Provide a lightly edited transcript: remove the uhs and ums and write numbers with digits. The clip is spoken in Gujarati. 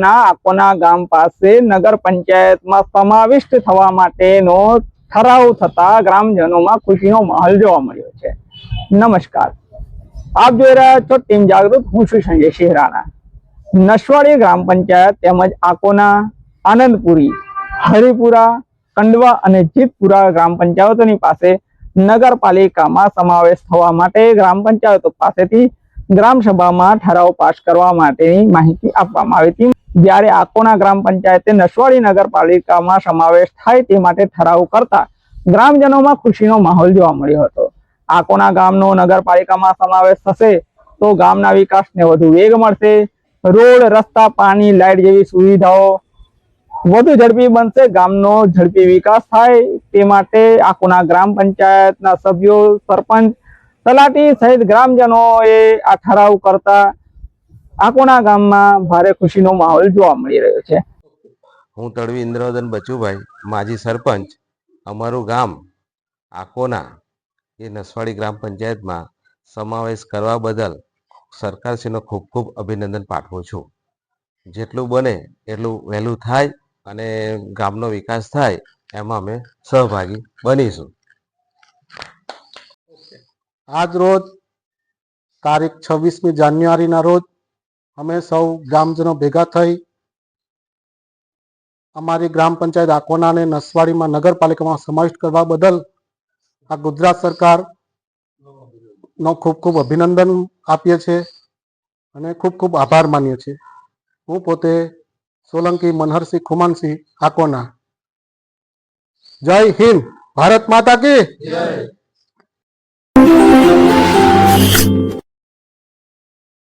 જિલ્લાના આકોના ગામ પાસે નગર પંચાયતમાં સમાવિષ્ટ થવા માટેનો ઠરાવ થતા ગ્રામજનોમાં ખુશીનો માહોલ જોવા મળ્યો છે। નમસ્કાર, આપ જોઈ રહ્યા છો ટીમ જાગૃત। હું છું સંજય સિંહ રાણા। નસવાડી ગ્રામ પંચાયત તેમજ આકોના, આનંદપુરી, હરિપુરા, કંડવા અને જીતપુરા ગ્રામ પંચાયતોની પાસે નગરપાલિકામાં સમાવેશ થવા માટે ગ્રામ પંચાયતો પાસેથી ગ્રામ સભામાં ઠરાવ પાસ કરવા માટેની માહિતી આપવામાં આવી હતી। જ્યારે આકોના ગ્રામ પંચાયતે નસવાડી નગરપાલિકામાં સમાવેશ થાય તે માટે ઠરાવ કરતા ગ્રામજનોમાં ખુશીનો માહોલ જોવા મળ્યો હતો। આકોના ગામનો નગરપાલિકામાં સમાવેશ થશે તો ગામના વિકાસને વધુ વેગ મળશે। રોડ, રસ્તા, પાણી, લાઇટ જેવી સુવિધાઓ વધુ ઝડપી બનશે। ગામનો ઝડપી વિકાસ થાય તે માટે આકોના ગ્રામ પંચાયતના સભ્યો, સરપંચ, તલાટી સહિત ગ્રામજનોએ આ ઠરાવ કરતા આકોના ગામમાં ભારે ખુશીનો માહોલ જોવા મળી રહ્યો છે। હું તડવી ઇન્દ્રવદન બચુભાઈ, માજી સરપંચ। અમારું ગામ આકોના એ નસવાડી ગ્રામ પંચાયતમાં સમાવેશ કરવા બદલ સરકારશ્રીનો ખૂબ ખૂબ અભિનંદન પાઠવું છું। જેટલું બને એટલું વહેલું થાય અને ગામનો વિકાસ થાય એમાં અમે સહભાગી બનીશું। આજ રોજ તારીખ 26મી જાન્યુઆરીના રોજ અમે સૌ ગ્રામજનો ભેગા થઈ અમારી ગ્રામ પંચાયત આકોનાને નસવાડીમાં નગરપાલિકામાં સમાવિષ્ટ કરવા બદલ આ ગુજરાત સરકારનો ખૂબ ખૂબ અભિનંદન આપીએ છીએ અને ખૂબ ખૂબ આભાર માનીએ છીએ। હું પોતે સોલંકી મનહરસિંહ ખુમાનસિંહ, આકોના। જય હિન્દ, ભારત માતા કી જય।